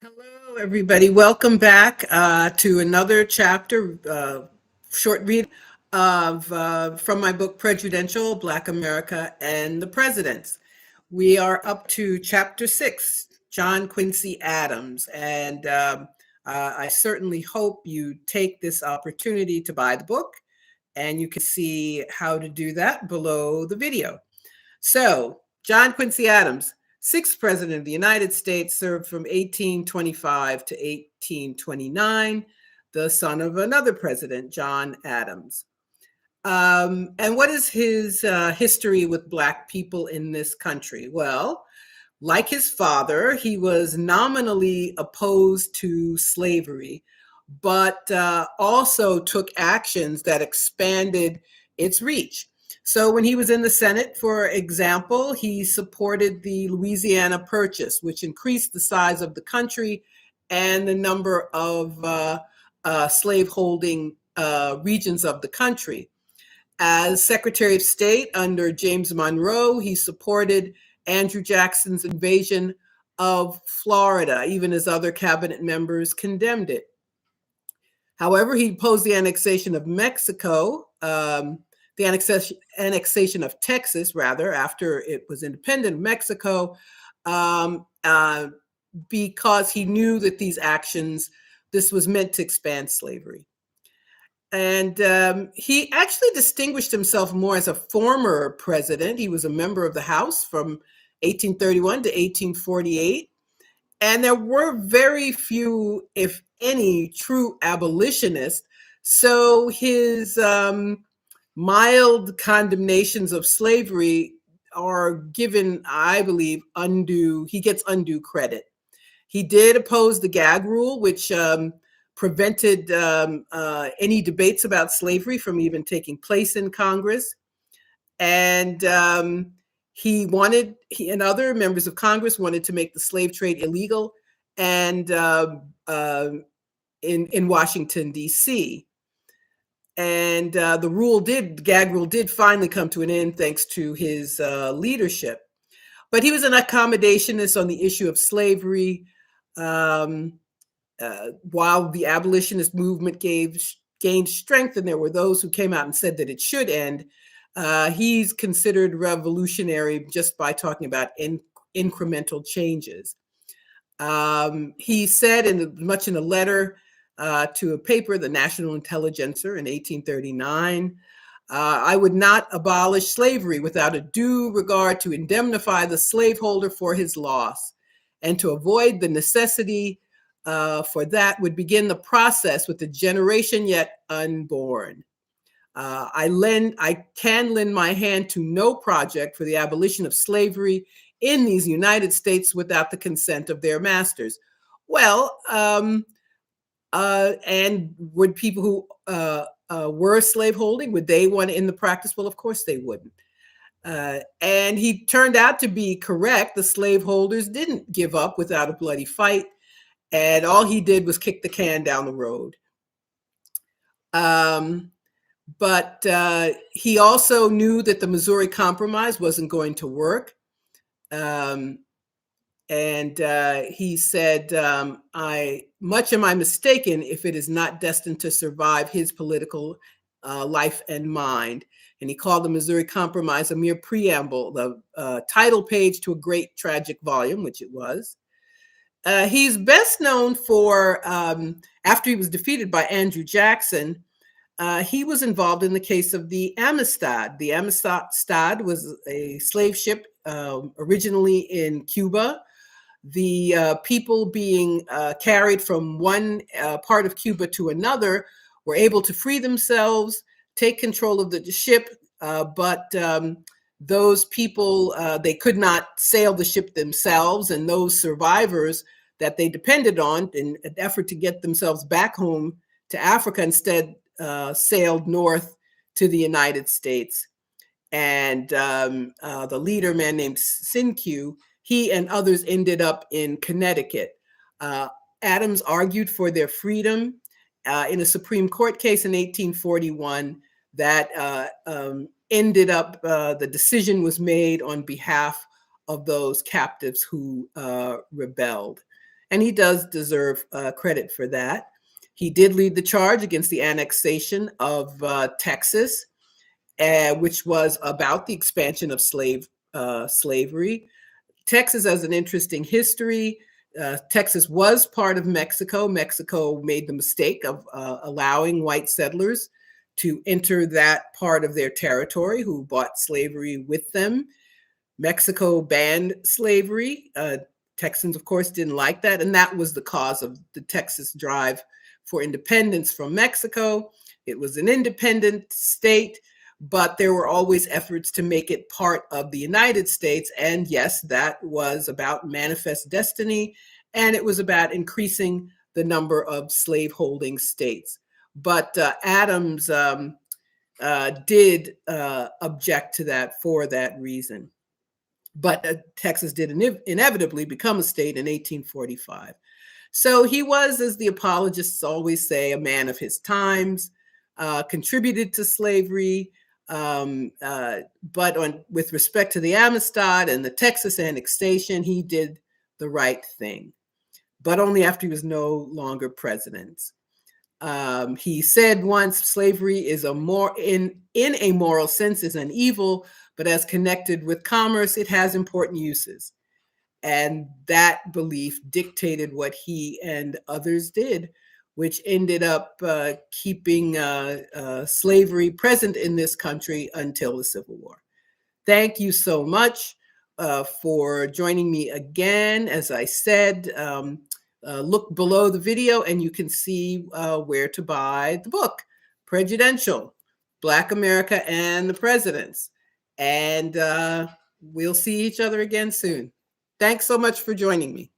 Hello, everybody. Welcome back to another chapter, short read of from my book Prejudential: Black America and the Presidents. We are up to chapter 6, John Quincy Adams, and I certainly hope you take this opportunity to buy the book, and you can see how to do that below the video. So, John Quincy Adams, sixth president of the United States, served from 1825 to 1829, the son of another president, John Adams. And what is his history with Black people in this country? Well, like his father, he was nominally opposed to slavery, but also took actions that expanded its reach. So when he was in the Senate, for example, he supported the Louisiana Purchase, which increased the size of the country and the number of slaveholding regions of the country. As Secretary of State under James Monroe, he supported Andrew Jackson's invasion of Florida, even as other cabinet members condemned it. However, he opposed the annexation of Mexico, the annexation of Texas, rather, after it was independent of Mexico, um, uh, because he knew that this was meant to expand slavery. And he actually distinguished himself more as a former president. He was a member of the House from 1831 to 1848. And there were very few, if any, true abolitionists. So his mild condemnations of slavery are given, I believe, he gets undue credit. He did oppose the gag rule, which prevented any debates about slavery from even taking place in Congress. And he and other members of Congress wanted to make the slave trade illegal, and in Washington, D.C. And the gag rule did finally come to an end thanks to his leadership. But he was an accommodationist on the issue of slavery. While the abolitionist movement gained strength, and there were those who came out and said that it should end, he's considered revolutionary just by talking about incremental changes. He said, much in a letter to a paper, the National Intelligencer, in 1839, I would not abolish slavery without a due regard to indemnify the slaveholder for his loss, and to avoid the necessity for that would begin the process with the generation yet unborn. I can lend my hand to no project for the abolition of slavery in these United States without the consent of their masters. Well, and would people who were slaveholding, would they want to end the practice? Well, of course they wouldn't. And he turned out to be correct. The slaveholders didn't give up without a bloody fight. And all he did was kick the can down the road. But he also knew that the Missouri Compromise wasn't going to work. And he said, much am I mistaken if it is not destined to survive his political life and mind. And he called the Missouri Compromise a mere preamble, the title page to a great tragic volume, which it was. He's best known for, after he was defeated by Andrew Jackson, he was involved in the case of the Amistad. The Amistad was a slave ship originally in Cuba. The people being carried from one part of Cuba to another were able to free themselves, take control of the ship, but those people, they could not sail the ship themselves, and those survivors that they depended on in an effort to get themselves back home to Africa instead sailed north to the United States. And the leader, man named Sinkyu, he and others ended up in Connecticut. Adams argued for their freedom in a Supreme Court case in 1841 that ended up, the decision was made on behalf of those captives who rebelled. and he does deserve credit for that. He did lead the charge against the annexation of Texas, which was about the expansion of slavery. Texas has an interesting history. Texas was part of Mexico. Mexico made the mistake of allowing white settlers to enter that part of their territory who brought slavery with them. Mexico banned slavery. Texans, of course, didn't like that, and that was the cause of the Texas drive for independence from Mexico. It was an independent state, but there were always efforts to make it part of the United States. And yes, that was about manifest destiny, and it was about increasing the number of slaveholding states. But Adams did object to that for that reason. But Texas did inevitably become a state in 1845. So he was, as the apologists always say, a man of his times, contributed to slavery, but with respect to the Amistad and the Texas annexation, he did the right thing, but only after he was no longer president. He said once, slavery is in a moral sense is an evil, but as connected with commerce, it has important uses. And that belief dictated what he and others did, which ended up keeping slavery present in this country until the Civil War. Thank you so much for joining me again. As I said, look below the video and you can see where to buy the book, Prejudential, Black America and the Presidents. And we'll see each other again soon. Thanks so much for joining me.